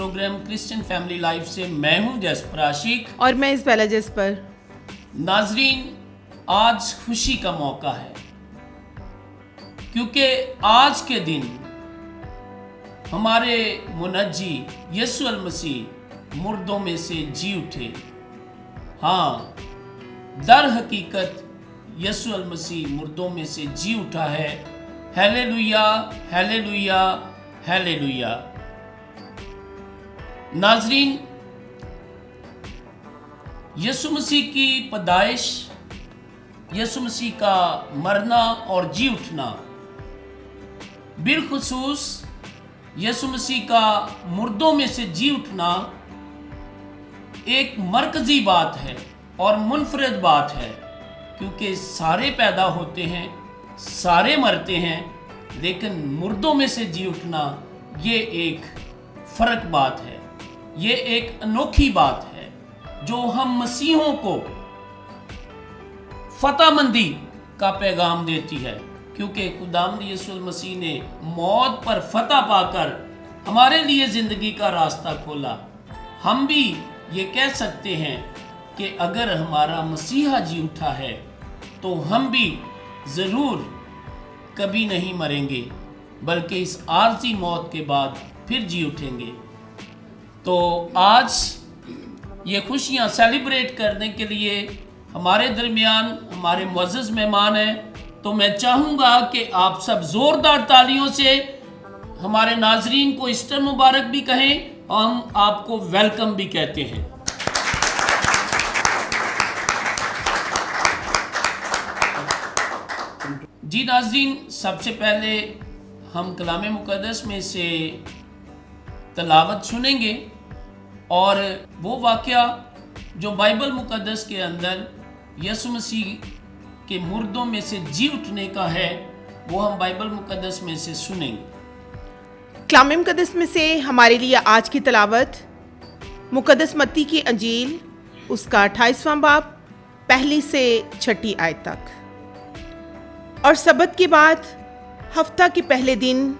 Programme Christian family life से मैं हूं जसपर आशिक और मैं इस्बेला जसपर। नाजरीन, आज खुशी का मौका है क्योंकि आज के दिन हमारे मुनज्जी यीशु अल मसीह मुर्दों में से जी उठे। हाँ, दर हकीकत यीशु अल मसीह मुर्दों में से जी उठा है। Hallelujah, hallelujah, hallelujah. नाजरीन, यीशु मसीह की पैदाइश, यीशु मसीह का मरना और जी उठना, बिलखुसूस यीशु मसीह का मुर्दों में से जी उठना एक मरकजी बात है और मुनफरद बात है, क्योंकि सारे पैदा होते हैं, सारे मरते हैं, लेकिन मुर्दों में से जी उठना ये एक फर्क बात है, ये एक अनोखी बात है जो हम मसीहों को फतहमंदी का पैगाम देती है, क्योंकि खुदावंद यीशु मसीह ने मौत पर फतह पाकर हमारे लिए जिंदगी का रास्ता खोला। हम भी ये कह सकते हैं कि अगर हमारा मसीहा जी उठा है तो हम भी ज़रूर कभी नहीं मरेंगे, बल्कि इस आरज़ी मौत के बाद फिर जी उठेंगे। तो आज ये खुशियाँ सेलिब्रेट करने के लिए हमारे दरमियान हमारे मुअज़्ज़ज़ मेहमान हैं, तो मैं चाहूँगा कि आप सब ज़ोरदार तालियों से हमारे नाजरीन को ईस्टर मुबारक भी कहें और हम आपको वेलकम भी कहते हैं। जी नाज़रीन, सबसे पहले हम कलाम मुक़द्दस में से तलावत सुनेंगे और वो वाक़या जो बाइबल मुक़द्दस के अंदर यीशु मसीह के मुर्दों में से जी उठने का है, वो हम बाइबल मुक़द्दस में से सुनेंगे। कलाम मुक़द्दस में से हमारे लिए आज की तलावत मुक़द्दस मत्ती की अंजील, उसका 28वां बाब, पहली से 6 आयत तक। और सबत के बाद हफ्ता के पहले दिन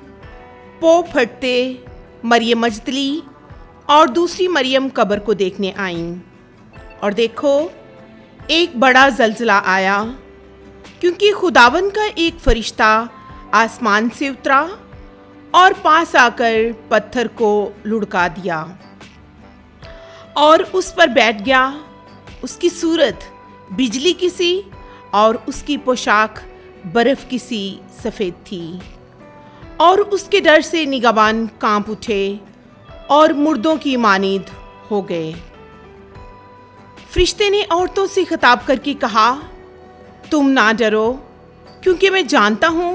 पौ फटते मरियम मजदली और दूसरी मरियम कब्र को देखने आईं, और देखो एक बड़ा जलजला आया, क्योंकि खुदावन का एक फरिश्ता आसमान से उतरा और पास आकर पत्थर को लुढ़का दिया और उस पर बैठ गया। उसकी सूरत बिजली की सी और उसकी पोशाक बर्फ की सी सफ़ेद थी, और उसके डर से निगाहबान कांप उठे और मुर्दों की मानीद हो गए। फरिश्ते ने औरतों से खिताब करके कहा, तुम ना डरो, क्योंकि मैं जानता हूँ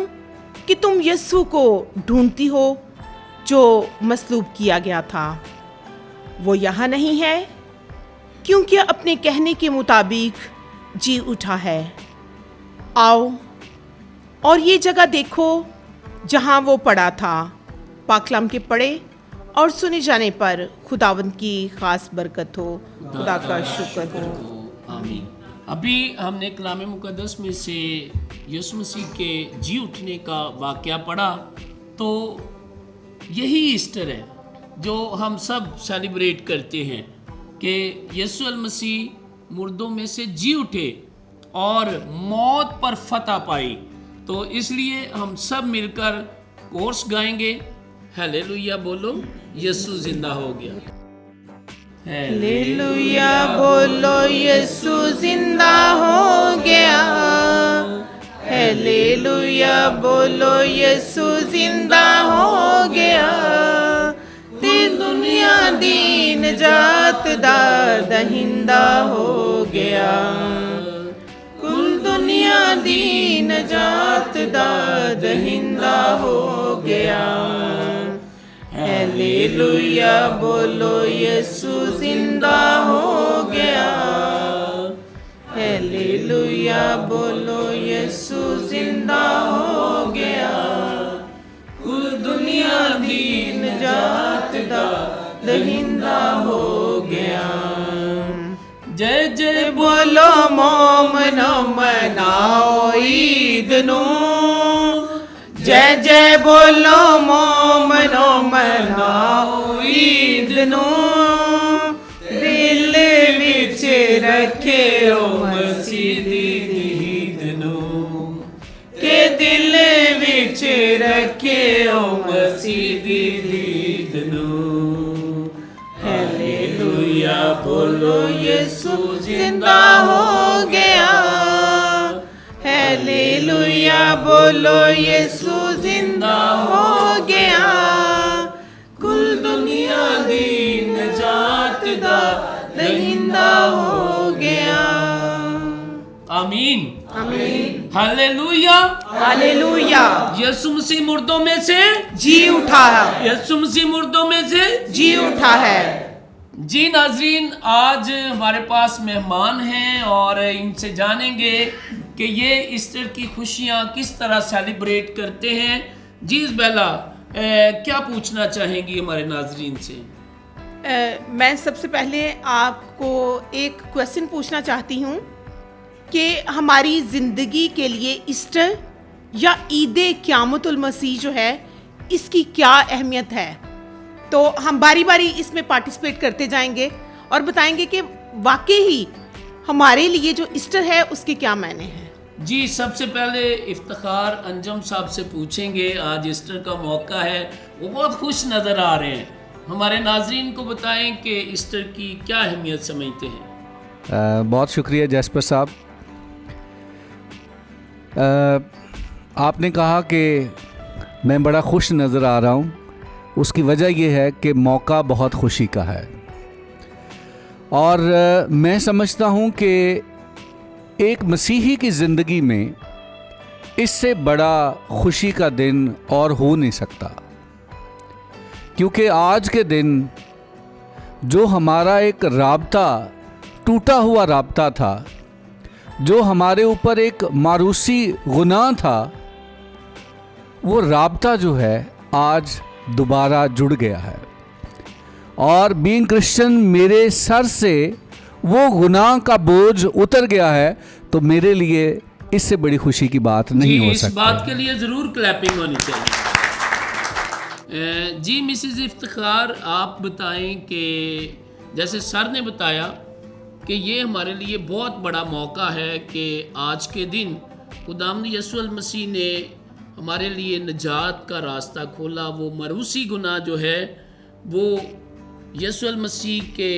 कि तुम यीशु को ढूंढती हो जो मसलूब किया गया था। वो यहाँ नहीं है, क्योंकि अपने कहने के मुताबिक जी उठा है। आओ और ये जगह देखो जहाँ वो पड़ा था। पाकलाम के पढ़े और सुने जाने पर खुदावंद की खास बरकत हो। खुदा का शुक्र हो, आमीन। अभी हमने कलाम मुक़द्दस में से यीशु मसीह के जी उठने का वाक़या पढ़ा, तो यही ईस्टर है जो हम सब सेलिब्रेट करते हैं कि यीशु अल मसीह मुर्दों में से जी उठे और मौत पर फतह पाई। तो इसलिए हम सब मिलकर कोर्स गाएंगे। हालेलुया बोलो, यीशु जिंदा हो गया। हालेलुया बोलो, यीशु जिंदा हो गया। हालेलुया बोलो, यीशु जिंदा हो गया। ते दुनिया दी निजात दा दहिंदा हो गया। कुल दुनिया दी निजात दा दहिंदा हो गया। हालेलुया बोलो, यीशु जिंदा हो गया। हालेलुया बोलो, यीशु जिंदा हो गया। कुल दुनिया दी निजात दा दहिंदा हो गया। जय जय बोलो मोमनो, मनाओ ईद नू। जय जय बोलो मोमनो मनाओ ईद नू दिल विच रखियो मसीह दी ईद नू के दिल विच रखियो मसीह दी ईद नू हालेलुया बोलो यीशु जिंदा हो गया हालेलुया बोलो यीशु जिंदा हो गया कुल दुनिया दी नजात दा दहिंदा हो गया आमीन आमीन हालेलुया हालेलुया यीशु मसीह मुर्दों में से जी उठा है यीशु मसीह मुर्दों में से जी उठा है जी नाजरीन, आज हमारे पास मेहमान हैं और इनसे जानेंगे कि ये ईस्टर की खुशियाँ किस तरह सेलिब्रेट करते हैं। जी इज़बेला, क्या पूछना चाहेंगी हमारे नाजरीन से? मैं सबसे पहले आपको एक क्वेश्चन पूछना चाहती हूँ कि हमारी ज़िंदगी के लिए ईस्टर या ईद क़यामतुल मसीह जो है इसकी क्या अहमियत है। तो हम बारी बारी इसमें पार्टिसिपेट करते जाएंगे और बताएंगे कि वाकई ही हमारे लिए जो ईस्टर है उसके क्या मायने हैं। जी सबसे पहले इफ्तिखार अंजम साहब से पूछेंगे। आज ईस्टर का मौका है, वो बहुत खुश नज़र आ रहे हैं। हमारे नाजरीन को बताएं कि ईस्टर की क्या अहमियत समझते हैं। बहुत शुक्रिया जैस्पर साहब। आपने कहा कि मैं बड़ा खुश नज़र आ रहा हूँ। उसकी वजह यह है कि मौका बहुत खुशी का है और मैं समझता हूँ कि एक मसीही की ज़िंदगी में इससे बड़ा खुशी का दिन और हो नहीं सकता, क्योंकि आज के दिन जो हमारा एक राब्ता, टूटा हुआ राब्ता था, जो हमारे ऊपर एक मारूसी गुनाह था, वो राब्ता जो है आज दोबारा जुड़ गया है और बीइंग क्रिश्चियन मेरे सर से वो गुनाह का बोझ उतर गया है। तो मेरे लिए इससे बड़ी खुशी की बात नहीं हो सकती। इस बात के लिए ज़रूर क्लैपिंग होनी चाहिए। जी मिसेस इफ्तिखार, आप बताएं कि जैसे सर ने बताया कि ये हमारे लिए बहुत बड़ा मौका है कि आज के दिन खुदावंद यीशु मसीह ने हमारे लिए निजात का रास्ता खोला। वो मरूसी गुनाह जो है वो यीशु मसीह के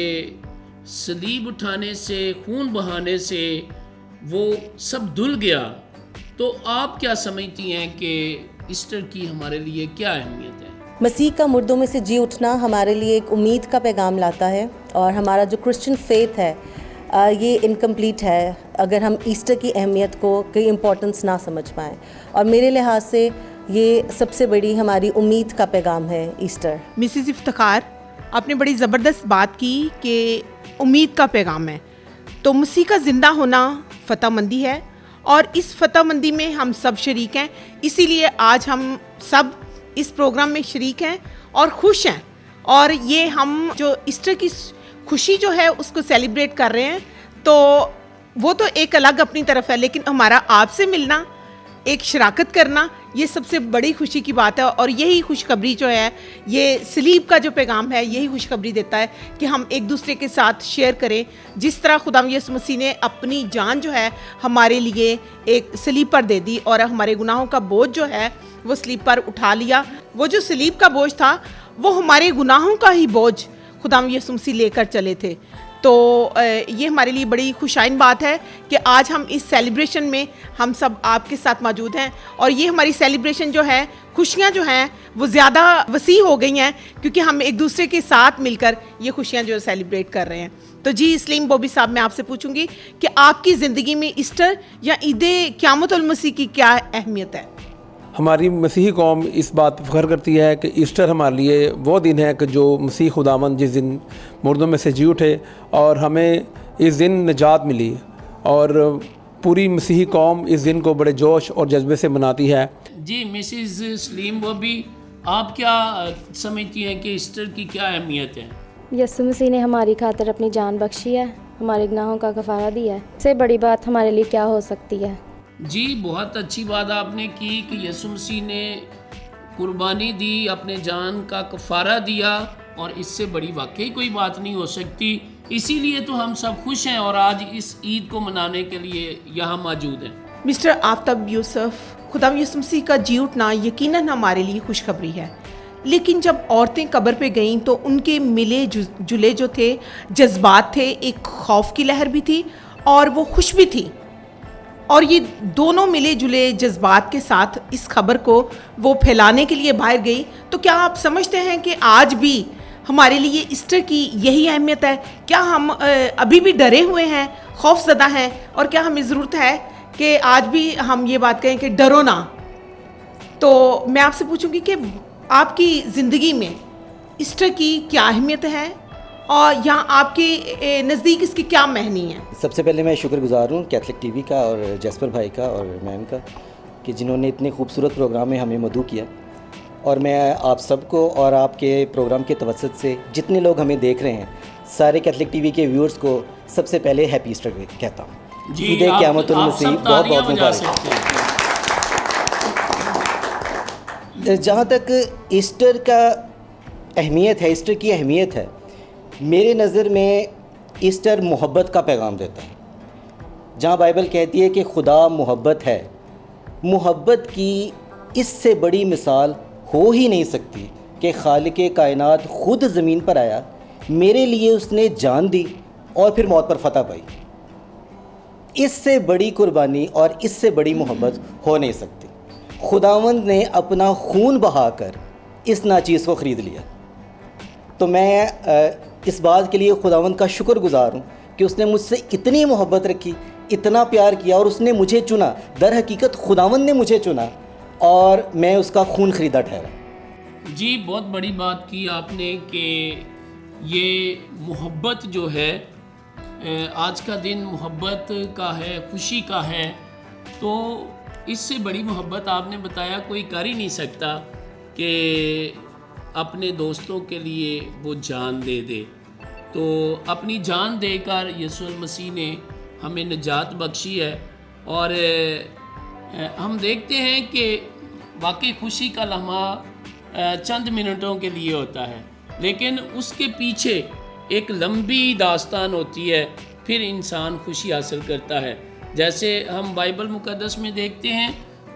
सलीब उठाने से, खून बहाने से वो सब धुल गया। तो आप क्या समझती हैं कि ईस्टर की हमारे लिए क्या अहमियत है? मसीह का मुर्दों में से जी उठना हमारे लिए एक उम्मीद का पैगाम लाता है और हमारा जो क्रिश्चियन फेथ है ये इनकम्प्लीट है अगर हम ईस्टर की अहमियत को की इम्पोर्टेंस ना समझ पाएँ। और मेरे लिहाज से ये सबसे बड़ी हमारी उम्मीद का पैगाम है ईस्टर। मिसेस इफ्तिखार, आपने बड़ी ज़बरदस्त बात की कि उम्मीद का पैगाम है। तो मसीह का ज़िंदा होना फ़तहमंदी है और इस फ़तहमंदी में हम सब शरीक हैं। इसीलिए आज हम सब इस प्रोग्राम में शरीक हैं और खुश हैं। और ये हम जो ईस्टर की खुशी जो है उसको सेलिब्रेट कर रहे हैं, तो वो तो एक अलग अपनी तरफ है, लेकिन हमारा आपसे मिलना, एक शराकत करना, ये सबसे बड़ी खुशी की बात है। और यही खुशखबरी जो है, ये सलीब का जो पैगाम है, यही खुशखबरी देता है कि हम एक दूसरे के साथ शेयर करें। जिस तरह खुदावंद यीशु मसीह ने अपनी जान जो है हमारे लिए एक सलीब पर दे दी और हमारे गुनाहों का बोझ जो है वो सलीब पर उठा लिया। वो जो सलीब का बोझ था वो हमारे गुनाहों का ही बोझ खुदावंद यीशु मसीह लेकर चले थे। तो ये हमारे लिए बड़ी खुशाइन बात है कि आज हम इस सेलिब्रेशन में हम सब आपके साथ मौजूद हैं। और ये हमारी सेलिब्रेशन जो है, खुशियाँ जो हैं वो ज़्यादा वसी हो गई हैं क्योंकि हम एक दूसरे के साथ मिलकर ये खुशियाँ जो सेलिब्रेट कर रहे हैं। तो जी सलीम बॉबी साहब, मैं आपसे पूछूंगी कि आपकी ज़िंदगी में ईस्टर या ईद क़यामतुल मसीह की क्या अहमियत है? हमारी मसीही कौम इस बात पर फ़ख्र करती है कि ईस्टर हमारे लिए वो दिन है कि जो मसीह खुदावंद जिस दिन मुर्दों में से जी उठे और हमें इस दिन निजात मिली। और पूरी मसीही कौम इस दिन को बड़े जोश और जज्बे से मनाती है। जी मिसिस सलीम बॉबी, आप क्या समझती हैं कि ईस्टर की क्या अहमियत है? यीशु मसीह ने हमारी खातिर अपनी जान बख्शी है, हमारे गुनाहों का कफ़ारा दिया है। इससे बड़ी बात हमारे लिए क्या हो सकती है। जी, बहुत अच्छी बात आपने की कि यीशु मसीह ने कुर्बानी दी, अपने जान का कफ़ारा दिया, और इससे बड़ी वाकई कोई बात नहीं हो सकती। इसीलिए तो हम सब खुश हैं और आज इस ईद को मनाने के लिए यहाँ मौजूद हैं। मिस्टर आफ्ताब यूसुफ, खुदा यीशु मसीह का जी उठना यकीनन हमारे लिए खुशखबरी है, लेकिन जब औरतें कब्र पे गईं तो उनके मिले जुले जो थे जज्बात थे, एक खौफ की लहर भी थी और वो खुश भी थी, और ये दोनों मिले जुले जज्बात के साथ इस खबर को वो फैलाने के लिए बाहर गई। तो क्या आप समझते हैं कि आज भी हमारे लिए ईस्टर की यही अहमियत है? क्या हम अभी भी डरे हुए हैं, खौफजदा हैं, और क्या हमें ज़रूरत है कि आज भी हम ये बात कहें कि डरो ना? तो मैं आपसे पूछूंगी कि आपकी ज़िंदगी में ईस्टर की क्या अहमियत है और यहाँ आपके नज़दीक इसकी क्या महनी है? सबसे पहले मैं शुक्रगुजार हूँ कैथलिक टीवी का और जैस्पर भाई का और मैम का कि जिन्होंने इतने खूबसूरत प्रोग्राम में हमें मदऊ किया। और मैं आप सबको और आपके प्रोग्राम के तवस्सुत से जितने लोग हमें देख रहे हैं, सारे कैथलिक टीवी के व्यूअर्स को सबसे पहले हैप्पी ईस्टर कहता हूँ। जी, ईद क़यामतुल आप मसीह सब बहुत तालियां बहुत बजा मुबारक। सकते हैं। जहाँ तक ईस्टर का अहमियत है, ईस्टर की अहमियत है, मेरे नज़र में ईस्टर मोहब्बत का पैगाम देता है। जहाँ बाइबल कहती है कि खुदा मोहब्बत है, मोहब्बत की इससे बड़ी मिसाल हो ही नहीं सकती कि खालिक़े कायनात ख़ुद ज़मीन पर आया, मेरे लिए उसने जान दी और फिर मौत पर फतह पाई। इससे बड़ी कुर्बानी और इससे बड़ी मोहब्बत हो नहीं सकती। खुदावंद ने अपना खून बहाकर इस नाचीज़ को ख़रीद लिया। तो मैं इस बात के लिए खुदावंद का शुक्रगुजार हूँ कि उसने मुझसे इतनी मोहब्बत रखी, इतना प्यार किया और उसने मुझे चुना। दर हकीकत खुदावंद ने मुझे चुना और मैं उसका खून ख़रीदा ठहरा। जी, बहुत बड़ी बात की आपने कि ये मोहब्बत जो है, आज का दिन मोहब्बत का है, खुशी का है। तो इससे बड़ी मोहब्बत आपने बताया कोई कर ही नहीं सकता कि अपने दोस्तों के लिए वो जान दे दे। तो अपनी जान देकर यीशु मसीह ने हमें निजात बख्शी है। और हम देखते हैं कि वाकई खुशी का लम्हा चंद मिनटों के लिए होता है, लेकिन उसके पीछे एक लंबी दास्तान होती है, फिर इंसान खुशी हासिल करता है। जैसे हम बाइबल मुक़द्दस में देखते हैं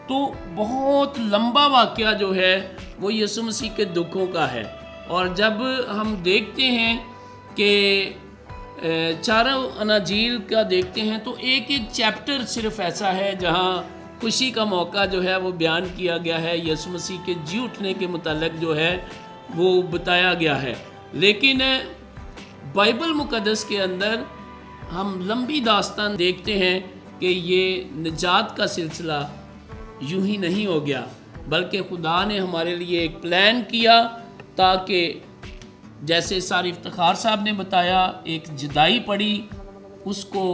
तो बहुत लंबा वाक़या जो है वो यीशु मसीह के दुखों का है। और जब हम देखते हैं कि चारों अनाजील का देखते हैं तो एक एक चैप्टर सिर्फ ऐसा है जहाँ खुशी का मौका जो है वो बयान किया गया है, यीशु मसीह के जी उठने के मुताल्लिक़ जो है वो बताया गया है। लेकिन बाइबल मुक़द्दस के अंदर हम लंबी दास्तान देखते हैं कि ये निजात का सिलसिला यूं ही नहीं हो गया, बल्कि खुदा ने हमारे लिए एक प्लान किया ताकि जैसे सारिफ इफ्तिखार साहब ने बताया, एक जुदाई पड़ी, उसको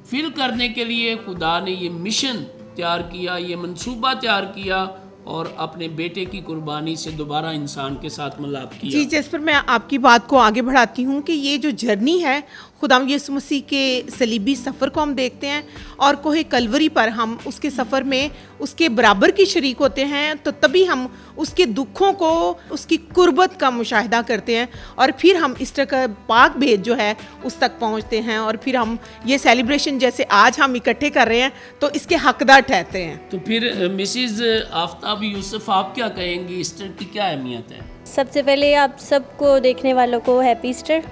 फिल करने के लिए खुदा ने ये मिशन तैयार किया, ये मंसूबा तैयार किया और अपने बेटे की कुर्बानी से दोबारा इंसान के साथ मिलाप किया। जी, जिस पर मैं आपकी बात को आगे बढ़ाती हूँ कि ये जो जर्नी है खुदा यीशु मसीह के सलीबी सफ़र को हम देखते हैं और कोहे कलवरी पर हम उसके सफ़र में उसके बराबर की शरीक होते हैं, तो तभी हम उसके दुखों को, उसकी कुर्बत का मुशाहिदा करते हैं और फिर हम ईस्टर का पाक भेद जो है उस तक पहुँचते हैं और फिर हम ये सेलिब्रेशन जैसे आज हम इकट्ठे कर रहे हैं तो इसके हकदार ठहरते हैं। तो फिर मिसिज़ आफ्ताब यूसुफ, आप क्या कहेंगी, ईस्टर की क्या अहमियत है? सबसे पहले आप सबको देखने वालों को हैप्पी ईस्टर।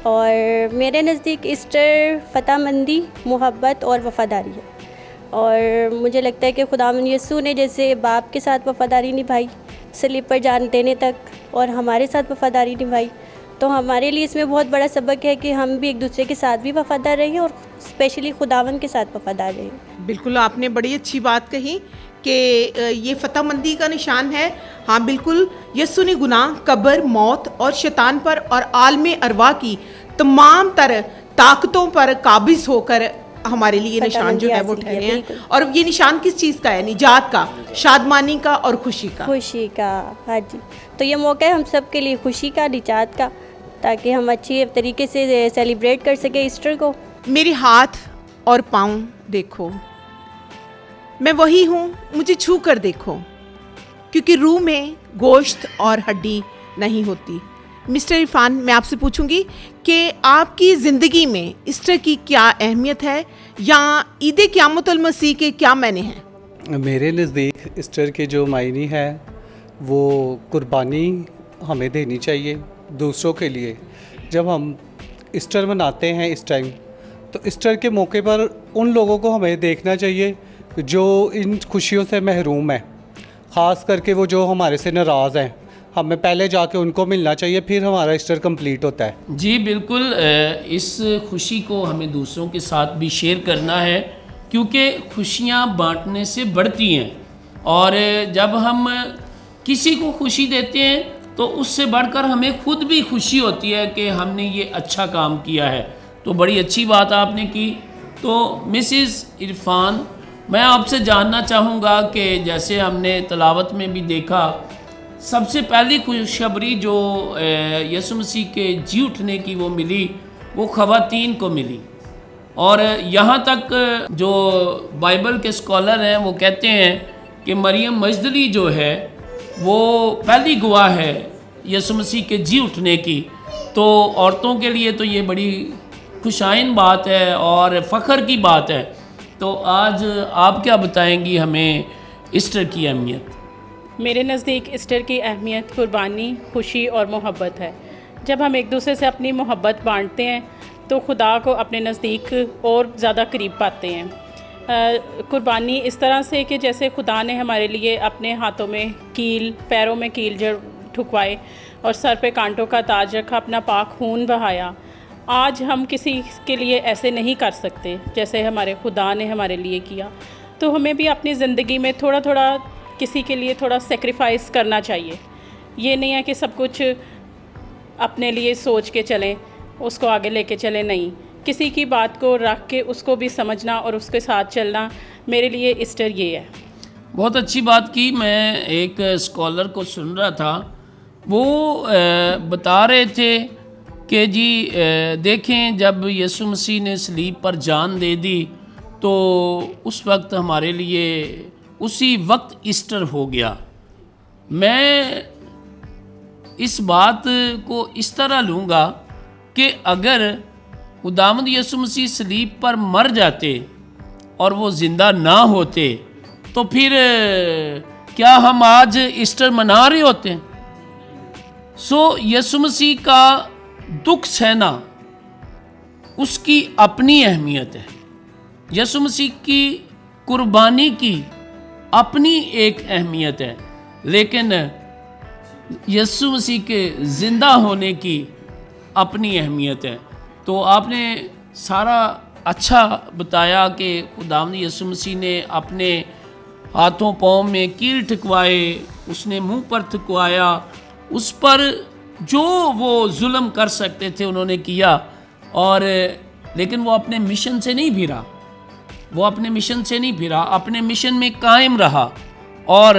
और मेरे नज़दीक ईस्टर फतहमंदी, मोहब्बत और वफ़ादारी है। और मुझे लगता है कि खुदावंद यीशु ने जैसे बाप के साथ वफ़ादारी निभाई सलीब पर जान देने तक और हमारे साथ वफ़ादारी निभाई, तो हमारे लिए इसमें बहुत बड़ा सबक है कि हम भी एक दूसरे के साथ भी वफ़ादार रहें और स्पेशली खुदावंद के साथ वफ़ादार रहें। बिल्कुल, आपने बड़ी अच्छी बात कही कि ये फतहमंदी का निशान है। हाँ बिल्कुल, यीशु ने गुनाह, कब्र, मौत और शैतान पर और आलमे अरवा की तमाम तरह ताकतों पर काबिज होकर हमारे लिए निशान जो है वो ठहरे हैं। और ये निशान किस चीज़ का है? निजात का, शादमानी का और खुशी का। खुशी का, हाँ जी। तो ये मौका है हम सब के लिए खुशी का, निजात का, ताकि हम अच्छी तरीके से सेलिब्रेट कर सके ईस्टर को। मेरे हाथ और पाँव देखो, मैं वही हूँ, मुझे छू कर देखो, क्योंकि रूह में गोश्त और हड्डी नहीं होती। मिस्टर इरफान, मैं आपसे पूछूंगी कि आपकी ज़िंदगी में ईस्टर की क्या अहमियत है या ईद क़यामतुल मसीह के क्या मायने हैं? मेरे नज़दीक ईस्टर के जो मायने हैं वो कुर्बानी हमें देनी चाहिए दूसरों के लिए। जब हम ईस्टर मनाते हैं इस टाइम, तो ईस्टर के मौके पर उन लोगों को हमें देखना चाहिए जो इन खुशियों से महरूम हैं, ख़ास करके वो जो हमारे से नाराज़ हैं। हमें पहले जाके उनको मिलना चाहिए, फिर हमारा ईस्टर कंप्लीट होता है। जी बिल्कुल, इस खुशी को हमें दूसरों के साथ भी शेयर करना है, क्योंकि खुशियाँ बांटने से बढ़ती हैं। और जब हम किसी को खुशी देते हैं तो उससे बढ़कर हमें खुद भी खुशी होती है कि हमने ये अच्छा काम किया है। तो बड़ी अच्छी बात आपने की। तो मिसिज़ इरफान, मैं आपसे जानना चाहूँगा कि जैसे हमने तलावत में भी देखा, सबसे पहली खुशखबरी जो यीशु मसीह के जी उठने की वो मिली, वो ख़वातीन को मिली। और यहाँ तक जो बाइबल के स्कॉलर हैं वो कहते हैं कि मरियम मजदली जो है वो पहली गवाह है यीशु मसीह के जी उठने की। तो औरतों के लिए तो ये बड़ी खुशाइन बात है और फ़ख्र की बात है। तो आज आप क्या बताएंगी हमें ईस्टर की अहमियत? मेरे नज़दीक ईस्टर की अहमियत कुर्बानी, खुशी और मोहब्बत है। जब हम एक दूसरे से अपनी मोहब्बत बांटते हैं तो खुदा को अपने नज़दीक और ज़्यादा करीब पाते हैं। कुर्बानी इस तरह से कि जैसे खुदा ने हमारे लिए अपने हाथों में कील, पैरों में कील जो ठुकवाए और सर पे कांटों का ताज रखा, अपना पाक खून बहाया। आज हम किसी के लिए ऐसे नहीं कर सकते जैसे हमारे खुदा ने हमारे लिए किया। तो हमें भी अपनी ज़िंदगी में थोड़ा थोड़ा किसी के लिए थोड़ा सेक्रीफाइस करना चाहिए। ये नहीं है कि सब कुछ अपने लिए सोच के चलें, उसको आगे लेके चलें, नहीं। किसी की बात को रख के उसको भी समझना और उसके साथ चलना, मेरे लिए ईस्टर ये है। बहुत अच्छी बात की। मैं एक स्कॉलर को सुन रहा था, वो बता रहे थे कि जी देखें, जब यीशु मसीह ने सलीब पर जान दे दी तो उस वक्त हमारे लिए उसी वक्त ईस्टर हो गया। मैं इस बात को इस तरह लूँगा कि अगर खुदावंद यीशु मसीह सलीब पर मर जाते और वो ज़िंदा ना होते तो फिर क्या हम आज ईस्टर मना रहे होते? यीशु मसीह का दुख सहना उसकी अपनी अहमियत है। यीशु मसीह की कुर्बानी की अपनी एक अहमियत है, लेकिन यीशु मसीह के ज़िंदा होने की अपनी अहमियत है। तो आपने सारा अच्छा बताया कि खुदावंद यीशु मसीह ने अपने हाथों पाँव में कील ठुकवाए, उसने मुंह पर ठुकवाया, उस पर जो वो जुल्म कर सकते थे उन्होंने किया। और लेकिन वो अपने मिशन से नहीं भिड़ा, वो अपने मिशन से नहीं भिड़ा, अपने मिशन में कायम रहा और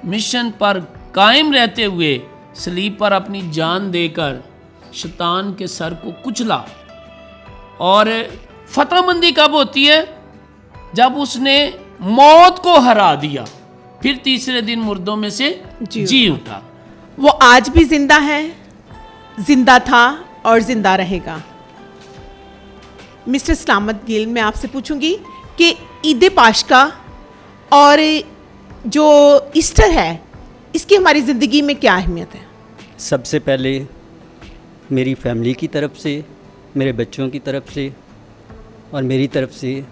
मिशन पर कायम रहते हुए सलीब पर अपनी जान देकर शैतान के सर को कुचला। और फतहमंदी कब होती है? जब उसने मौत को हरा दिया, फिर तीसरे दिन मुर्दों में से जी उठा। वो आज भी जिंदा है, जिंदा था और जिंदा रहेगा। मिस्टर सलामत गिल, मैं आपसे पूछूंगी कि ईद पाशका और जो ईस्टर है इसकी हमारी ज़िंदगी में क्या अहमियत है? सबसे पहले मेरी फैमिली की तरफ से, मेरे बच्चों की तरफ से और मेरी तरफ से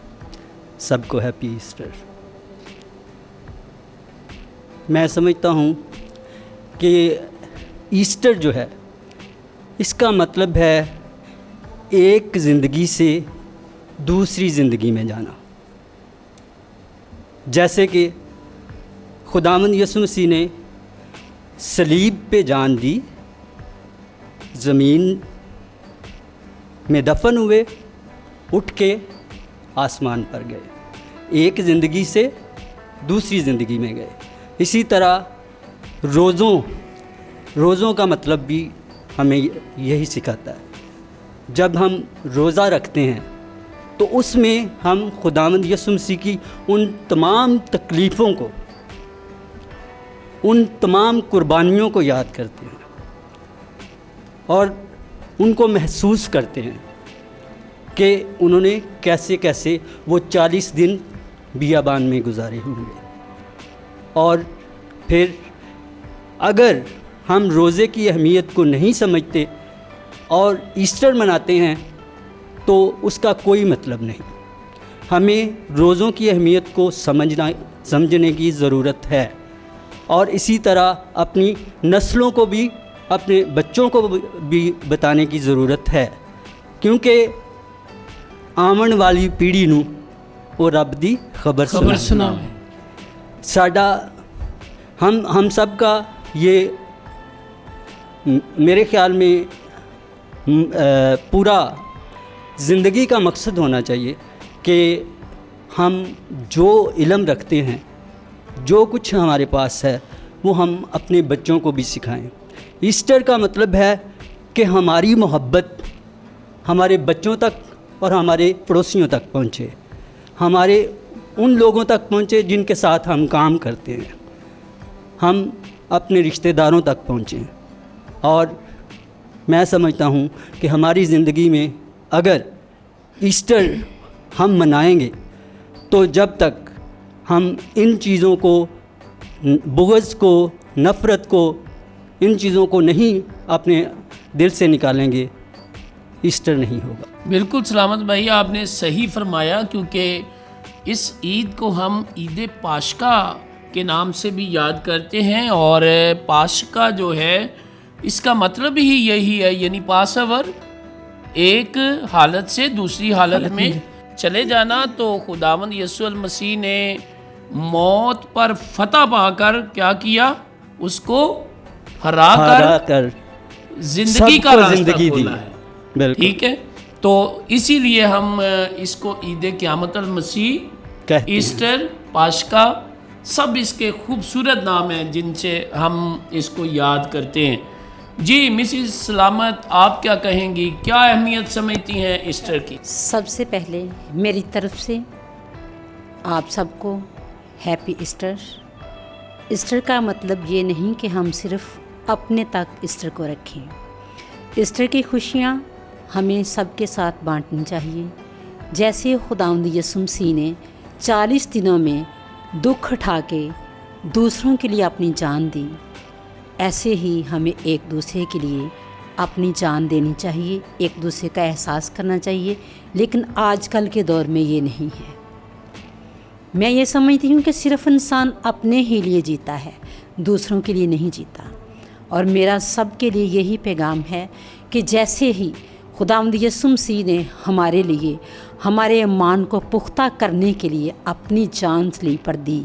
सबको हैप्पी ईस्टर। मैं समझता हूँ कि ईस्टर जो है इसका मतलब है एक ज़िंदगी से दूसरी ज़िंदगी में जाना। जैसे कि खुदावंद यीशु मसीह ने सलीब पे जान दी, ज़मीन में दफन हुए, उठ के आसमान पर गए, एक ज़िंदगी से दूसरी ज़िंदगी में गए। इसी तरह रोज़ों का मतलब भी हमें यही सिखाता है। जब हम रोज़ा रखते हैं तो उसमें हम खुदावंद यीशु मसीह की उन तमाम तकलीफ़ों को, उन तमाम कुर्बानियों को याद करते हैं और उनको महसूस करते हैं कि उन्होंने कैसे कैसे वो 40 दिन बियाबान में गुजारे होंगे। और फिर अगर हम रोज़े की अहमियत को नहीं समझते और ईस्टर मनाते हैं तो उसका कोई मतलब नहीं। हमें रोज़ों की अहमियत को समझने की ज़रूरत है और इसी तरह अपनी नस्लों को भी, अपने बच्चों को भी बताने की ज़रूरत है, क्योंकि आवन वाली पीढ़ी नूं वो रब दी खबर सुनावे। साडा हम सब का ये मेरे ख्याल में पूरा ज़िंदगी का मकसद होना चाहिए कि हम जो इल्म रखते हैं, जो कुछ हमारे पास है, वो हम अपने बच्चों को भी सिखाएं। ईस्टर का मतलब है कि हमारी मोहब्बत हमारे बच्चों तक और हमारे पड़ोसियों तक पहुँचे, हमारे उन लोगों तक पहुँचे जिनके साथ हम काम करते हैं, हम अपने रिश्तेदारों तक पहुँचें। और मैं समझता हूँ कि हमारी ज़िंदगी में अगर ईस्टर हम मनाएंगे तो जब तक हम इन चीज़ों को, बुग़्ज़ को, नफ़रत को, इन चीज़ों को नहीं अपने दिल से निकालेंगे, ईस्टर नहीं होगा। बिल्कुल सलामत भाई, आपने सही फरमाया, क्योंकि इस ईद को हम ईद पाशका के नाम से भी याद करते हैं। और पाशका जो है इसका मतलब ही यही है, यानी पासओवर, एक हालत से दूसरी हालत में चले जाना। तो खुदावंद यीशु मसीह ने मौत पर फतह पाकर क्या किया, उसको हरा कर जिंदगी का रास्ता खोला है। ठीक है, तो इसीलिए हम इसको ईद क़यामत अल मसीह, ईस्टर, पाशका, सब इसके खूबसूरत नाम हैं जिनसे हम इसको याद करते हैं। जी मिसिस सलामत, आप क्या कहेंगी, क्या अहमियत समझती हैं ईस्टर की? सबसे पहले मेरी तरफ से आप सबको हैप्पी ईस्टर। ईस्टर का मतलब ये नहीं कि हम सिर्फ अपने तक ईस्टर को रखें। ईस्टर की खुशियाँ हमें सबके साथ बांटनी चाहिए। जैसे खुदावंद यीशु मसीह ने 40 दिनों में दुख उठा के दूसरों के लिए अपनी जान दी, ऐसे ही हमें एक दूसरे के लिए अपनी जान देनी चाहिए, एक दूसरे का एहसास करना चाहिए। लेकिन आजकल के दौर में ये नहीं है। मैं ये समझती हूँ कि सिर्फ इंसान अपने ही लिए जीता है, दूसरों के लिए नहीं जीता। और मेरा सबके लिए यही पैगाम है कि जैसे ही खुदावंद यीशु मसीह ने हमारे लिए, हमारे ईमान को पुख्ता करने के लिए अपनी जान सलीब पर दी,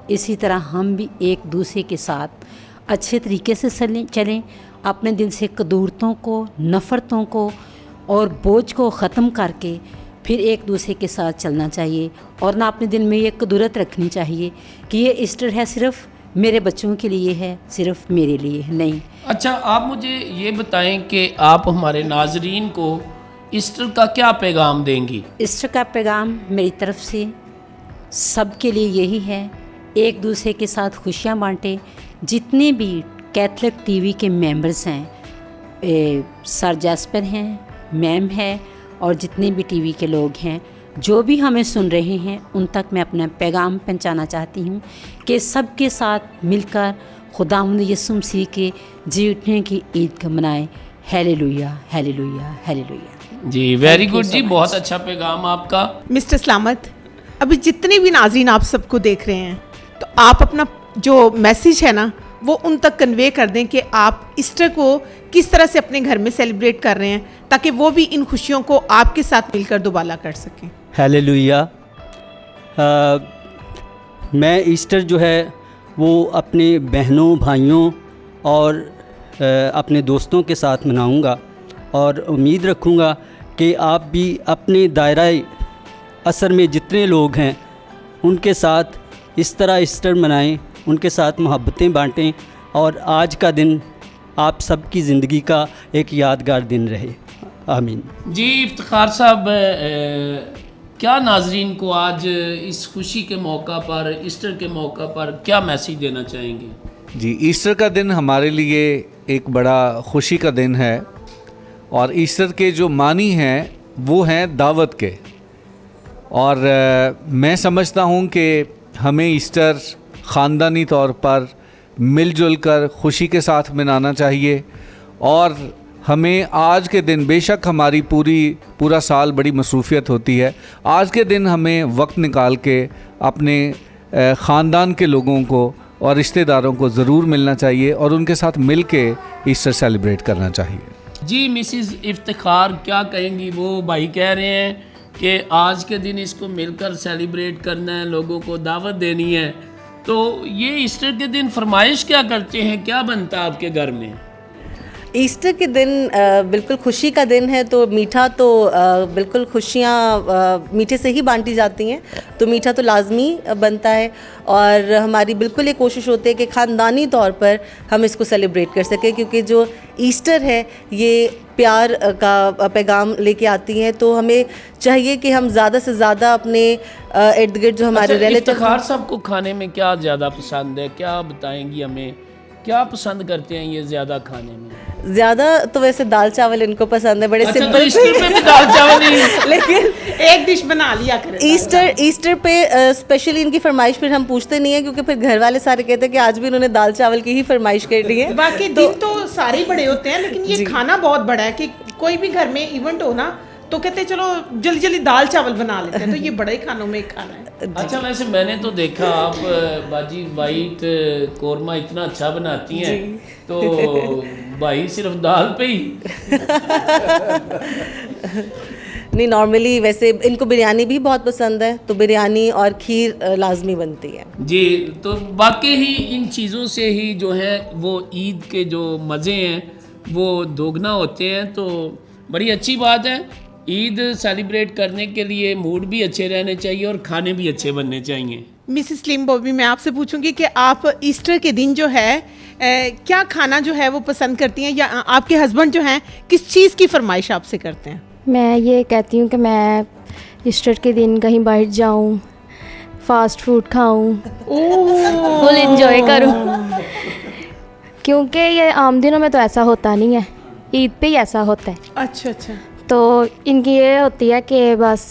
इसी तरह हम भी एक दूसरे के साथ अच्छे तरीके से चलें, अपने दिल से कदूरतों को, नफ़रतों को और बोझ को ख़त्म करके फिर एक दूसरे के साथ चलना चाहिए। और ना अपने दिल में ये कदूरत रखनी चाहिए कि ये ईस्टर है सिर्फ़ मेरे बच्चों के लिए है, सिर्फ मेरे लिए है, नहीं। अच्छा, आप मुझे ये बताएं कि आप हमारे नाजरीन को ईस्टर का क्या पैगाम देंगी? ईस्टर का पैगाम मेरी तरफ से सबके लिए यही है, एक दूसरे के साथ खुशियाँ बांटें। जितने भी कैथलिक टीवी के मेंबर्स हैं, सर जैस्पर हैं, मैम है, और जितने भी टीवी के लोग हैं जो भी हमें सुन रहे हैं, उन तक मैं अपना पैगाम पहुंचाना चाहती हूं कि सबके साथ मिलकर खुदावंद यीशु मसीह के जी उठने की ईद को मनाएं। Hallelujah, hallelujah, hallelujah. जी, वेरी गुड जी, बहुत अच्छा पैगाम आपका। मिस्टर सलामत, अभी जितने भी नाज़रीन आप सबको देख रहे हैं, तो आप अपना जो मैसेज है ना वो उन तक कन्वे कर दें कि आप ईस्टर को किस तरह से अपने घर में सेलिब्रेट कर रहे हैं, ताकि वो भी इन खुशियों को आपके साथ मिलकर दोबारा कर सकें। हालेलुया। मैं ईस्टर जो है वो अपने बहनों, भाइयों और अपने दोस्तों के साथ मनाऊंगा और उम्मीद रखूंगा कि आप भी अपने दायरे असर में जितने लोग हैं उनके साथ इस तरह ईस्टर मनाएं, उनके साथ मोहब्बतें बांटें और आज का दिन आप सबकी ज़िंदगी का एक यादगार दिन रहे। आमीन। जी, इफ्तिखार साहब, क्या नाजरीन को आज इस खुशी के मौका पर, ईस्टर के मौका पर क्या मैसेज देना चाहेंगे? जी, ईस्टर का दिन हमारे लिए एक बड़ा खुशी का दिन है और ईस्टर के जो मानी हैं वो हैं दावत के। और मैं समझता हूँ कि हमें ईस्टर ख़ानदानी तौर पर मिलजुल कर खुशी के साथ मनाना चाहिए। और हमें आज के दिन, बेशक हमारी पूरा साल बड़ी मसरूफ़ियत होती है, आज के दिन हमें वक्त निकाल के अपने ख़ानदान के लोगों को और रिश्तेदारों को ज़रूर मिलना चाहिए और उनके साथ मिल के ईस्टर सेलिब्रेट करना चाहिए। जी मिसिज़ इफ्तिखार क्या कहेंगी? वो भाई कह रहे हैं कि आज के दिन इसको मिलकर सेलिब्रेट करना है, लोगों को दावत देनी है, तो ये ईस्टर के दिन फरमाइश क्या करते हैं, क्या बनता है आपके घर में? ईस्टर के दिन बिल्कुल खुशी का दिन है, तो मीठा तो बिल्कुल खुशियाँ मीठे से ही बांटी जाती हैं, तो मीठा तो लाजमी बनता है। और हमारी बिल्कुल ये कोशिश होती है कि ख़ानदानी तौर पर हम इसको सेलिब्रेट कर सकें, क्योंकि जो ईस्टर है ये प्यार का पैगाम लेके आती हैं। तो हमें चाहिए कि हम ज़्यादा से ज़्यादा अपने इर्द गिर्द जो हमारे रिलेटिव। इफ्तिखार साहब को खाने में क्या ज़्यादा पसंद है, क्या बताएंगी हमें, क्या पसंद करते हैं ये ज़्यादा खाने में? ज़्यादा तो वैसे दाल चावल इनको पसंद है, बड़े सिंपल। तो ईस्टर पे भी दाल चावल ही लेकिन एक डिश बना लिया करें। ईस्टर पे स्पेशली इनकी फरमाइश फिर हम पूछते नहीं है, क्योंकि फिर घर वाले सारे कहते हैं कि आज भी इन्होंने दाल चावल की ही फरमाइश कर दी है। बाकी दिन तो सारे ही बड़े होते हैं, लेकिन ये खाना बहुत बड़ा है कि कोई भी घर में इवेंट हो ना तो कहते हैं चलो जल्दी जल्दी दाल चावल बना लेते हैं, तो ये बड़े खानों में एक खाना है। अच्छा, वैसे मैंने तो देखा आप बाजी वाइट कोरमा इतना अच्छा बनाती हैं, तो भाई सिर्फ दाल पे ही? नहीं, नॉर्मली वैसे इनको बिरयानी भी बहुत पसंद है, तो बिरयानी और खीर लाजमी बनती है। जी, तो वाकई ही इन चीज़ों से ही जो है वो ईद के जो मज़े हैं वो दोगुना होते हैं। तो बड़ी अच्छी बात है, ईद सेलिब्रेट करने के लिए मूड भी अच्छे रहने चाहिए और खाने भी अच्छे बनने चाहिए। मिसिस स्लिम बॉबी, मैं आपसे पूछूंगी कि आप ईस्टर के दिन जो है क्या खाना जो है वो पसंद करती हैं, या आपके हस्बैंड जो हैं किस चीज़ की फरमाइश आपसे करते हैं? मैं ये कहती हूँ कि मैं ईस्टर के दिन कहीं बाहर जाऊँ, फास्ट फूड खाऊँ, फुल एंजॉय करूँ, क्योंकि ये आम दिनों में तो ऐसा होता नहीं है, ईद पे ही ऐसा होता है। अच्छा अच्छा। तो इनकी ये होती है कि बस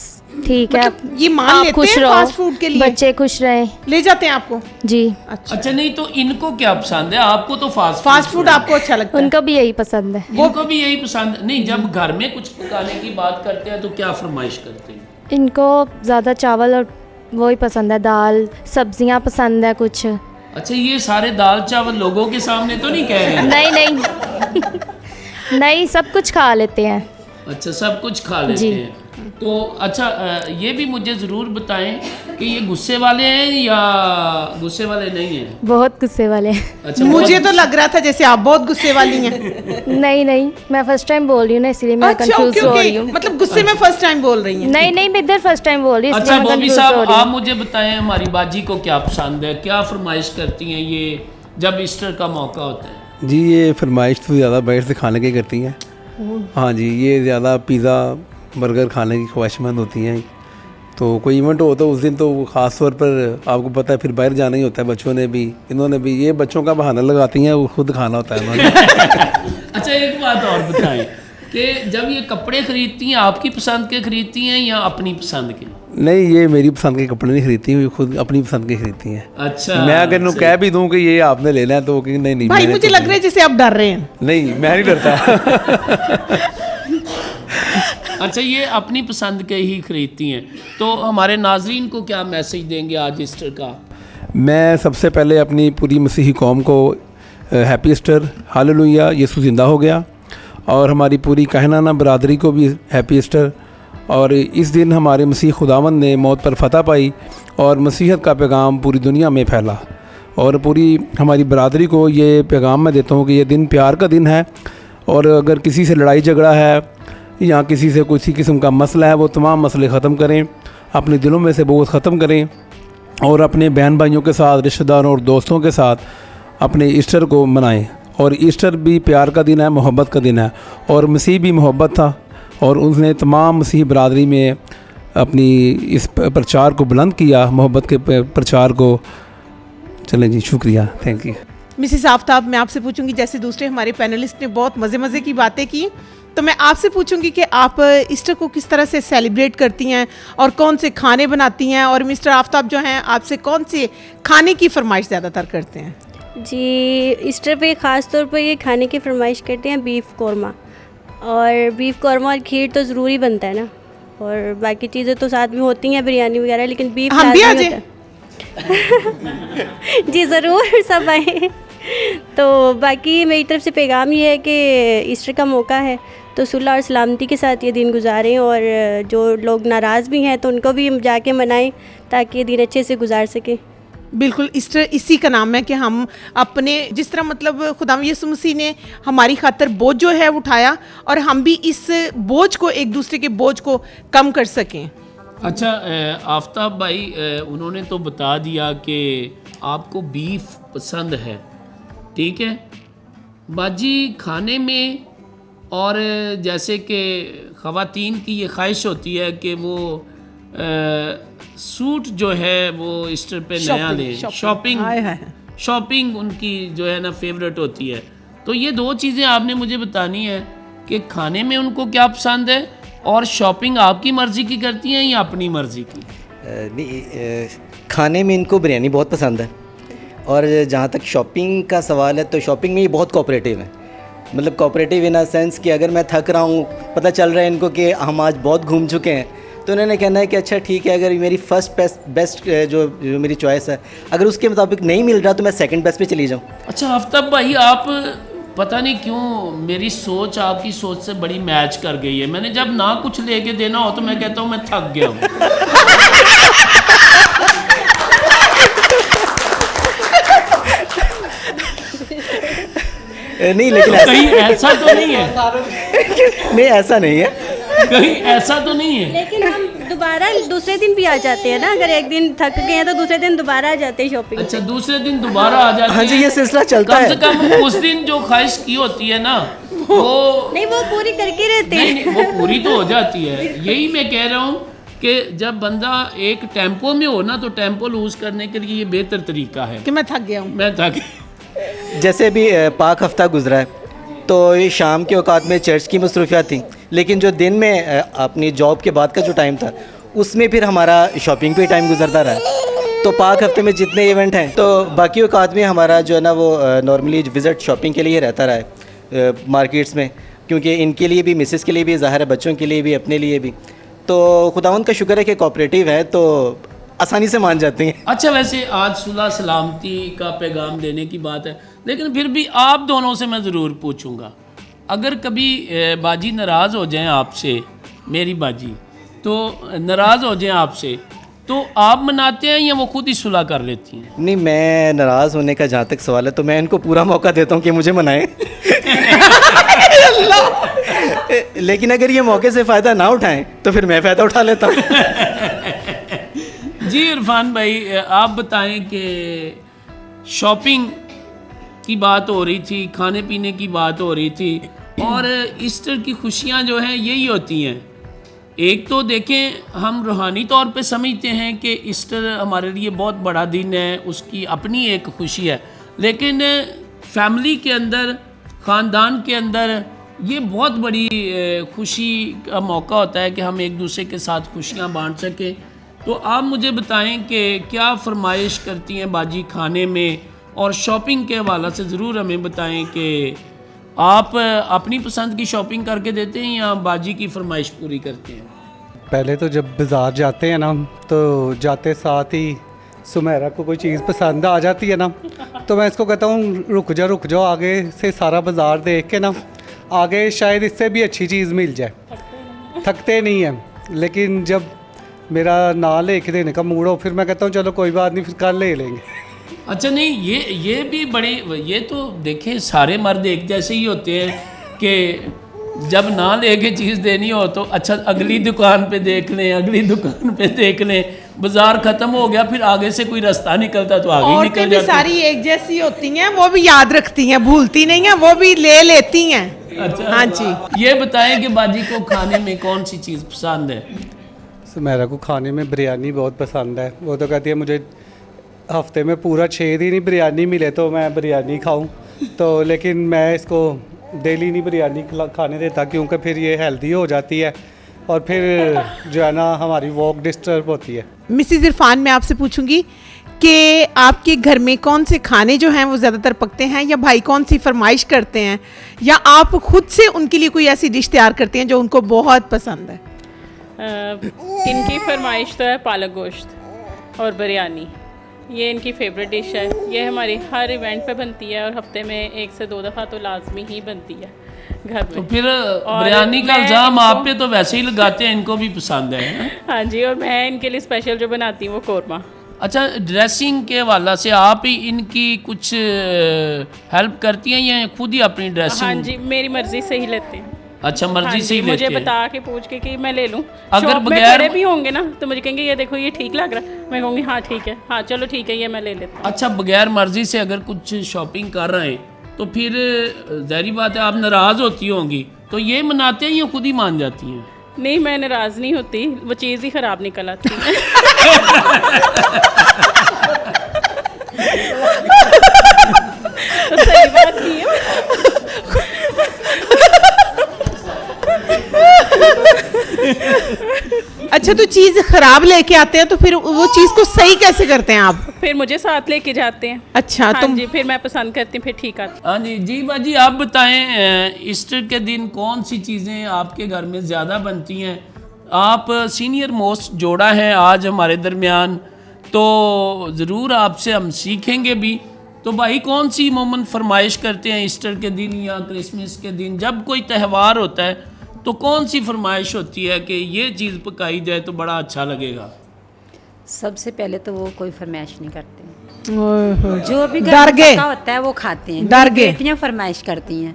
ठीक है, मतलब ये मान लेते खुश हैं रहो, फास्ट फूड के लिए, बच्चे खुश रहें, ले जाते हैं आपको? जी। अच्छा, नहीं तो इनको क्या पसंद है? आपको तो फास्ट फूड आपको अच्छा लगता है? उनको भी यही पसंद है। उनको भी यही पसंद नहीं, जब घर में कुछ पकाने की बात करते हैं तो क्या फरमाइश करते हैं? इनको ज़्यादा चावल और वही पसंद है, दाल सब्जियां पसंद है कुछ। अच्छा, ये सारे दाल चावल लोगों के सामने तो नहीं कह रहे? नहीं नहीं नहीं, सब कुछ खा लेते हैं। अच्छा, सब कुछ खा लेते हैं। तो अच्छा, ये भी मुझे ज़रूर बताएं कि ये गुस्से वाले हैं या गुस्से वाले नहीं हैं? बहुत गुस्से वाले हैं। अच्छा, मुझे तो लग रहा था जैसे आप बहुत गुस्से वाली हैं। नहीं नहीं, मैं फर्स्ट टाइम बोल रही हूँ ना, इसलिए मैं कंफ्यूज हो रही हूँ। मतलब गुस्से में फर्स्ट टाइम बोल रही हैं? नहीं नहीं, मैं इधर फर्स्ट टाइम बोल रही हूँ। अच्छा बॉबी साहब, आप मुझे बताएं हमारी बाजी को क्या पसंद है, क्या फरमाइश करती हैं ये जब ईस्टर का मौका होता है? जी, ये फरमाइश तो ज़्यादा बाहर से खाने की करती हैं। हाँ जी, ये ज़्यादा पिज़्ज़ा बर्गर खाने की ख्वाहिशमंद होती हैं। तो कोई इवेंट हो तो उस दिन तो ख़ास तौर पर आपको पता है फिर बाहर जाना ही होता है। बच्चों ने भी, इन्होंने भी, ये बच्चों का बहाना लगाती हैं, वो खुद खाना होता है उन्होंने। अच्छा, एक बात और बताएं कि जब ये कपड़े खरीदती हैं आपकी पसंद के खरीदती हैं या अपनी पसंद के? नहीं, ये मेरी पसंद के कपड़े नहीं खरीदती, ये खुद अपनी पसंद के खरीदती हैं। अच्छा, मैं अगर इन्हों कह भी दूं कि ये आपने लेना है तो कि नहीं भाई मुझे लग रहा है जैसे आप डर रहे हैं। नहीं, मैं नहीं डरता। अच्छा, ये अपनी पसंद के ही खरीदती हैं, तो हमारे नाजरीन को क्या मैसेज देंगे आज ईस्टर का? मैं सबसे पहले अपनी पूरी मसीही कौम को हैप्पी ईस्टर, हालेलुया, यीशु ज़िंदा हो गया, और हमारी पूरी कहनाना बरादरी को भी हैप्पी ईस्टर। और इस दिन हमारे मसीह खुदावंद ने मौत पर फतह पाई और मसीहत का पैगाम पूरी दुनिया में फैला, और पूरी हमारी बरादरी को ये पैगाम मैं देता हूँ कि ये दिन प्यार का दिन है, और अगर किसी से लड़ाई झगड़ा है या किसी से किसी किस्म का मसला है, वो तमाम मसले ख़त्म करें, अपने दिलों में से बोझ ख़त्म करें, और अपने बहन भाइयों के साथ, रिश्तेदारों और दोस्तों के साथ अपने ईस्टर को मनाएं। और ईस्टर भी प्यार का दिन है, मोहब्बत का दिन है, और मसीह भी मोहब्बत था, और उसने तमाम मसीह बरादरी में अपनी इस प्रचार को बुलंद किया, मोहब्बत के प्रचार को। चलें जी, शुक्रिया, थैंक यू। मिसेस आफ्ताब, मैं आपसे पूछूंगी, जैसे दूसरे हमारे पैनलिस्ट ने बहुत मज़े की बातें की, तो मैं आपसे पूछूंगी कि आप ईस्टर को किस तरह से सेलिब्रेट करती हैं और कौन से खाने बनाती हैं, और मिस्टर आफ्ताब जो हैं आपसे कौन से खाने की फरमाइश ज़्यादातर करते हैं? जी, ईस्टर पे ख़ास तौर पर ये खाने की फरमाइश करते हैं बीफ कौरमा, और बीफ कौरमा और खीर तो ज़रूरी बनता है ना, और बाकी चीज़ें तो साथ में होती हैं, बिरयानी वगैरह, लेकिन बीफ हम भी आ लाजमी होता है। जी ज़रूर, सब आए। तो बाकी मेरी तरफ से पैगाम ये है कि ईस्टर का मौका है तो सुलह और सलामती के साथ ये दिन गुजारें, और जो लोग नाराज़ भी हैं तो उनको भी जाके मनाएं ताकि ये दिन अच्छे से गुजार सकें। बिल्कुल, ईस्टर इसी का नाम है कि हम अपने, जिस तरह मतलब खुदावंद यीशु मसीह ने हमारी खातर बोझ जो है उठाया, और हम भी इस बोझ को, एक दूसरे के बोझ को कम कर सकें। अच्छा आफ्ताब भाई, उन्होंने तो बता दिया कि आपको बीफ पसंद है, ठीक है बाजी खाने में, और जैसे कि ख़वातीन की ये ख्वाहिश होती है कि वो सूट जो है वो ईस्टर पे नया लें, शॉपिंग उनकी जो है ना फेवरेट होती है। तो ये दो चीज़ें आपने मुझे बतानी है कि खाने में उनको क्या पसंद है, और शॉपिंग आपकी मर्ज़ी की करती हैं या अपनी मर्ज़ी की? नहीं, खाने में इनको बिरयानी बहुत पसंद है, और जहाँ तक शॉपिंग का सवाल है तो शॉपिंग में ये बहुत कोऑपरेटिव है। मतलब कोऑपरेटिव इन अ सेंस कि अगर मैं थक रहा हूँ, पता चल रहा है इनको कि हम आज बहुत घूम चुके हैं, तो उन्होंने कहना है कि अच्छा ठीक है, अगर मेरी फर्स्ट बेस्ट जो मेरी चॉइस है अगर उसके मुताबिक नहीं मिल रहा तो मैं सेकंड बेस्ट पे चली जाऊँ। अच्छा आफ्ताब भाई, आप पता नहीं क्यों मेरी सोच आपकी सोच से बड़ी मैच कर गई है। मैंने जब ना कुछ लेके देना हो तो मैं कहता हूँ मैं थक गया हूँ। नहीं, लेकिन कहीं ऐसा तो नहीं है? नहीं, ऐसा नहीं है, कहीं ऐसा तो नहीं है। लेकिन हम दोबारा दूसरे दिन भी आ जाते हैं ना, अगर एक दिन थक गए हैं तो दूसरे दिन दोबारा आ जाते हैं शॉपिंग। अच्छा, दूसरे दिन दोबारा आ जाते हैं। हाँ जी, ये सिलसिला चलता है। कम से कम उस दिन जो ख्वाहिश की होती है ना, वो नहीं, वो पूरी करके रहते हैं। नहीं, वो पूरी तो हो जाती है। यही मैं कह रहा हूँ कि जब बंदा एक टेम्पो में हो ना, तो टेम्पो लूज करने के लिए ये बेहतर तरीका है कि मैं थक गया हूँ। मैं थक जैसे भी पाक हफ्ता गुजरा है तो ये शाम के औकात में चर्च की मसरूफियात थी, लेकिन जो दिन में अपनी जॉब के बाद का जो टाइम था उसमें फिर हमारा शॉपिंग पे टाइम गुजरता रहा। तो पाक हफ्ते में जितने इवेंट हैं तो बाकी औकात में हमारा जो है ना वो नॉर्मली विज़िट शॉपिंग के लिए रहता रहा है मार्केट्स में, क्योंकि इनके लिए भी, मिसेस के लिए भी, ज़ाहिर है बच्चों के लिए भी, अपने लिए भी। तो खुदावंद का शुक्र है कि कोऑपरेटिव है तो आसानी से मान जाती हैं। अच्छा, वैसे आज सुलह सलामती का पैगाम देने की बात है, लेकिन फिर भी आप दोनों से मैं ज़रूर पूछूंगा, अगर कभी बाजी नाराज़ हो जाएं आपसे, मेरी बाजी तो नाराज़ हो जाएं आपसे, तो आप मनाते हैं या वो खुद ही सुलह कर लेती हैं? नहीं, मैं नाराज़ होने का जहाँ तक सवाल है तो मैं इनको पूरा मौका देता हूँ कि मुझे मनाएं। लेकिन अगर ये मौके से फ़ायदा ना उठाएं तो फिर मैं फ़ायदा उठा लेता हूँ। जी इरफान भाई, आप बताएं कि शॉपिंग की बात हो रही थी, खाने पीने की बात हो रही थी, और ईस्टर की खुशियाँ जो हैं यही होती हैं। एक तो देखें, हम रूहानी तौर पे समझते हैं कि ईस्टर हमारे लिए बहुत बड़ा दिन है, उसकी अपनी एक खुशी है, लेकिन फैमिली के अंदर, ख़ानदान के अंदर ये बहुत बड़ी खुशी का मौका होता है कि हम एक दूसरे के साथ खुशियाँ बांट सकें। तो आप मुझे बताएं कि क्या फरमाइश करती हैं बाजी खाने में, और शॉपिंग के हवाला से ज़रूर हमें बताएं कि आप अपनी पसंद की शॉपिंग करके देते हैं या बाजी की फरमाइश पूरी करते हैं? पहले तो जब बाज़ार जाते हैं ना, तो जाते साथ ही सुमेरा को कोई चीज़ पसंद आ जाती है ना, तो मैं इसको कहता हूँ रुक जाओ, आगे से सारा बाज़ार देख के ना, आगे शायद इससे भी अच्छी चीज़ मिल जाए। थकते नहीं हैं, लेकिन जब मेरा ना लेके देने का मूड हो, फिर मैं कहता हूँ चलो कोई बात नहीं, फिर कल ले लेंगे। अच्छा, नहीं, ये भी बड़ी, ये तो देखें सारे मर्द एक जैसे ही होते हैं कि जब ना लेके चीज़ देनी हो तो अच्छा अगली दुकान पे देख लें, अगली दुकान पे देख लें, बाजार ख़त्म हो गया, फिर आगे से कोई रास्ता निकलता तो आगे निकल जाती। भी सारी एक जैसी होती हैं, वो भी याद रखती हैं, भूलती नहीं हैं, वो भी ले लेती हैं। अच्छा, हाँ जी। ये बताएं कि बाजी को खाने में कौन सी चीज़ पसंद है? मेरे को खाने में बिरयानी बहुत पसंद है। वो तो कहती है मुझे हफ्ते में पूरा 6 दिन ही बिरयानी मिले तो मैं बिरयानी खाऊं, तो लेकिन मैं इसको डेली नहीं बिरयानी खाने देता, क्योंकि फिर ये हेल्दी हो जाती है और फिर जो है ना हमारी वॉक डिस्टर्ब होती है। मिसिज इरफान, मैं आपसे पूछूंगी कि आपके घर में कौन से खाने जो हैं वो ज़्यादातर पकते हैं, या भाई कौन सी फरमाइश करते हैं, या आप खुद से उनके लिए कोई ऐसी डिश तैयार करते हैं जो उनको बहुत पसंद है? इनकी फरमाइश तो है पालक गोश्त और बिरयानी, ये इनकी फेवरेट डिश है। ये हमारी हर इवेंट पे बनती है और हफ्ते में 1 से 2 दफ़ा तो लाजमी ही बनती है घर में। तो फिर बिरयानी का इल्ज़ाम आप पे तो वैसे ही लगाते हैं, इनको भी पसंद है। हाँ जी, और मैं इनके लिए स्पेशल जो बनाती हूँ वो कौरमा। अच्छा, ड्रेसिंग के हवाला से आप ही इनकी कुछ हेल्प करती हैं या खुद ही अपनी ड्रेसिंग? हाँ जी, मेरी मर्ज़ी से ही लेते हैं। अच्छा, मर्जी हाँ से ही लेते मुझे हैं। बता के पूछ के कि मैं ले लूँ। अगर शॉप में बगैर खड़े भी होंगे ना तो मुझे कहेंगे ये देखो ये ठीक लग रहा है, मैं कहूँगी हाँ ठीक है, हाँ चलो ठीक है, ये मैं ले लेता हूँ। अच्छा, बगैर मर्जी से अगर कुछ शॉपिंग कर रहे हैं तो फिर ज़ाहिर बात है आप नाराज़ होती होंगी, तो ये मनाते हैं या खुद ही मान जाती हैं? नहीं, मैं नाराज़ नहीं होती, वो चीज़ ही ख़राब निकल आती है। तो सही बात नहीं है। अच्छा, तो चीज़ खराब लेके आते हैं तो फिर वो चीज़ को सही कैसे करते हैं आप? फिर मुझे साथ लेके जाते हैं। अच्छा, हाँ तुम जी, फिर मैं पसंद करती हूँ, फिर ठीक आती। हाँ जी, जी बाजी आप बताएं, ईस्टर के दिन कौन सी चीज़ें आपके घर में ज़्यादा बनती हैं? आप सीनियर मोस्ट जोड़ा हैं आज हमारे दरमियान, तो ज़रूर आपसे हम सीखेंगे भी। तो भाई कौन सी मोमन फरमाइश करते हैं ईस्टर के दिन या क्रिसमस के दिन, जब कोई त्यौहार होता है तो कौन सी फरमाइश होती है कि ये चीज़ पकाई जाए तो बड़ा अच्छा लगेगा? सबसे पहले तो वो कोई फरमाइश नहीं करते, ओहो, जो भी डर घर में गए। पका होता है वो खाते हैं। डर मेरी गए। बेटियां फरमाइश करती हैं,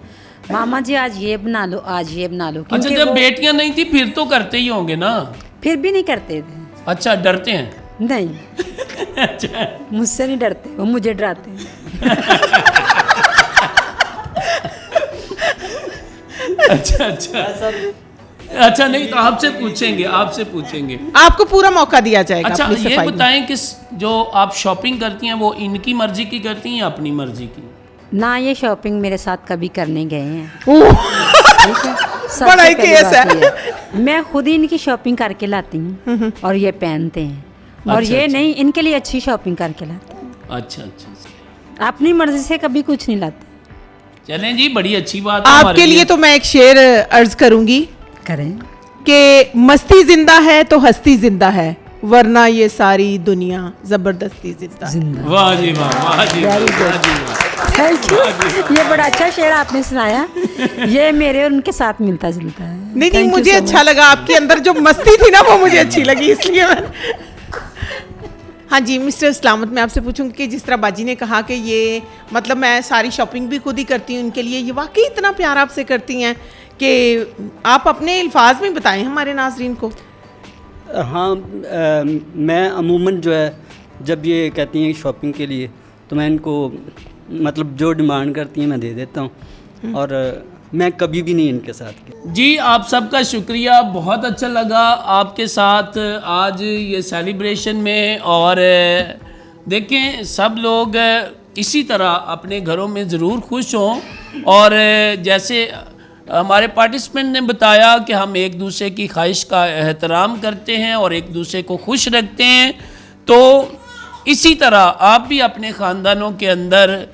मामा जी आज ये बना लो, आज ये बना लो। अच्छा, क्योंकि जब वो बेटियां नहीं थी फिर तो करते ही होंगे ना? फिर भी नहीं करते थे। अच्छा, डरते हैं? नहीं, अच्छा, मुझसे नहीं डरते, वो मुझे डराते हैं। अच्छा अच्छा अच्छा, नहीं तो आपसे पूछेंगे। आपको पूरा मौका दिया जाएगा। अच्छा, अपनी ये सफाई में। बताएं कि जो आप शॉपिंग करती हैं वो इनकी मर्जी की करती हैं या अपनी मर्जी की? ना ये शॉपिंग मेरे साथ कभी करने गए हैं। ओह, ठीक है? सबसे बड़ा ही पहली केस बात है। ये है, मैं खुद ही इनकी शॉपिंग करके लाती हूँ और ये पहनते हैं, और अच्छा, ये अच्छा। नहीं, इनके लिए अच्छी शॉपिंग करके लाती हूँ। अच्छा अच्छा, अपनी मर्जी से कभी कुछ नहीं लाते। चलें जी, बड़ी अच्छी बात है आपके हमारे लिए तो मैं एक शेर अर्ज करूंगी करें कि मस्ती जिंदा है तो हस्ती जिंदा है, वरना ये सारी दुनिया जबरदस्ती जिंदा है। वाह जी वाह, वाह जी वाह, Very good. वाह जी वाह। थैंक यू, ये बड़ा अच्छा शेर आपने सुनाया, ये मेरे और उनके साथ मिलता जुलता है। नहीं, Thank you मुझे so अच्छा much. लगा, आपके अंदर जो मस्ती थी ना वो मुझे अच्छी लगी, इसलिए मैं। हाँ जी, मिस्टर सलामत, मैं आपसे पूछूंगी कि जिस तरह बाजी ने कहा कि ये मतलब मैं सारी शॉपिंग भी खुद ही करती हूँ इनके लिए, ये वाकई इतना प्यार आपसे करती हैं कि आप अपने अल्फाज में बताएं हमारे नाजरीन को। हाँ, मैं अमूमन जो है जब ये कहती हैं शॉपिंग के लिए तो मैं इनको मतलब जो डिमांड करती हैं मैं दे देता हूँ, और मैं कभी भी नहीं इनके साथ की। जी, आप सबका शुक्रिया, बहुत अच्छा लगा आपके साथ आज ये सेलिब्रेशन में। और देखें, सब लोग इसी तरह अपने घरों में ज़रूर खुश हों, और जैसे हमारे पार्टिसिपेंट ने बताया कि हम एक दूसरे की ख्वाहिश का एहतराम करते हैं और एक दूसरे को खुश रखते हैं, तो इसी तरह आप भी अपने ख़ानदानों के अंदर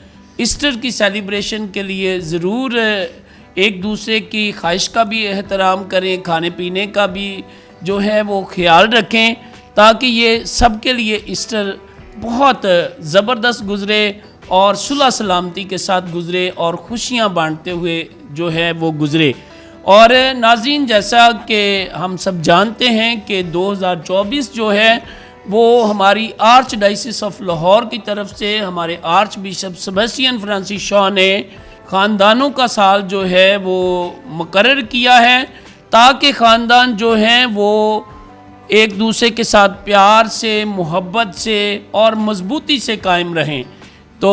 ईस्टर की सेलिब्रेशन के लिए ज़रूर एक दूसरे की ख्वाहिश का भी एहतराम करें, खाने पीने का भी जो है वो ख्याल रखें, ताकि ये सब के लिए ईस्टर बहुत ज़बरदस्त गुज़रे और सुलह सलामती के साथ गुज़रे और खुशियाँ बांटते हुए जो है वो गुज़रे। और नाज़रीन, जैसा कि हम सब जानते हैं कि 2024 जो है वो हमारी आर्च डायसिस ऑफ लाहौर की तरफ से हमारे arch bishop Sebastian Francis Shaw ने ख़ानदानों का साल जो है वो मुकर्रर किया है, ताकि ख़ानदान जो हैं वो एक दूसरे के साथ प्यार से, मोहब्बत से और मजबूती से कायम रहें। तो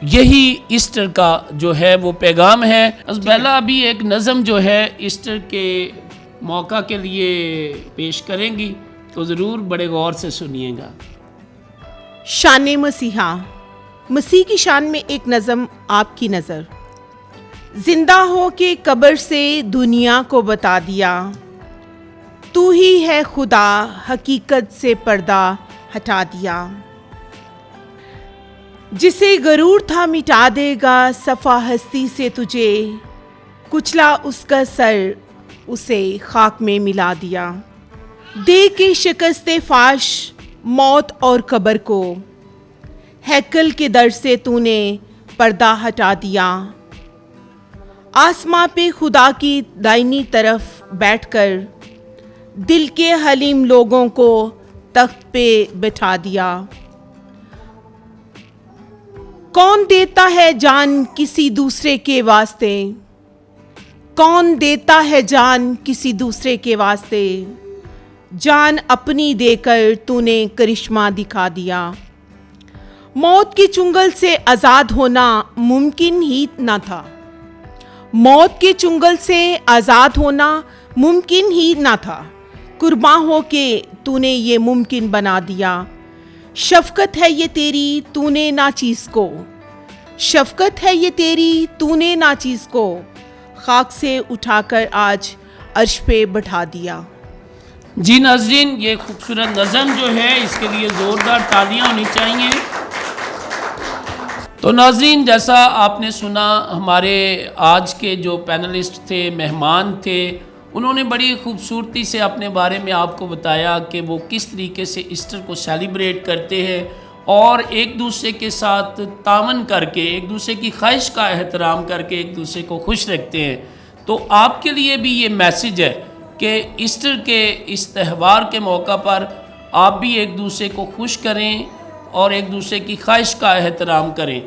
यही ईस्टर का जो है वो पैगाम है। पहला अभी एक नज़म जो है ईस्टर के मौका के लिए पेश करेंगी तो ज़रूर बड़े गौर से सुनिएगा। शान मसीहा, मसीह की शान में एक नज़म आपकी नज़र। जिंदा हो के कब्र से दुनिया को बता दिया, तू ही है खुदा, हकीकत से पर्दा हटा दिया। जिसे गरूर था मिटा देगा सफ़ा हस्ती से तुझे, कुचला उसका सर उसे खाक में मिला दिया। दे के शिकस्ते फाश मौत और कब्र को, हैकल के दर से तूने पर्दा हटा दिया। आसमां पे खुदा की दाहिनी तरफ बैठकर दिल के हलीम लोगों को तख्त पे बिठा दिया। कौन देता है जान किसी दूसरे के वास्ते, कौन देता है जान किसी दूसरे के वास्ते, जान अपनी देकर तूने करिश्मा दिखा दिया। मौत की चुंगल से आज़ाद होना मुमकिन ही न था, मौत के चुंगल से आज़ाद होना मुमकिन ही न था। कुर्बान हो के तूने ये मुमकिन बना दिया। शफ़क़त है ये तेरी तूने नाचीज़ को, शफ़क़त है ये तेरी तूने नाचीज़ को, खाक से उठाकर आज अर्श पे बैठा दिया। जी नाज़रीन, ये खूबसूरत नज़म जो है इसके लिए ज़ोरदार तालियां होनी चाहिए। तो नाज़रीन, जैसा आपने सुना, हमारे आज के जो पैनलिस्ट थे, मेहमान थे, उन्होंने बड़ी खूबसूरती से अपने बारे में आपको बताया कि वो किस तरीके से ईस्टर को सेलिब्रेट करते हैं और एक दूसरे के साथ तावन करके, एक दूसरे की ख्वाहिश का एहतराम करके एक दूसरे को खुश रखते हैं। तो आपके लिए भी ये मैसेज है कि ईस्टर के इस त्यौहार के मौका पर आप भी एक दूसरे को खुश करें और एक दूसरे की ख्वाहिश का एहतराम करें।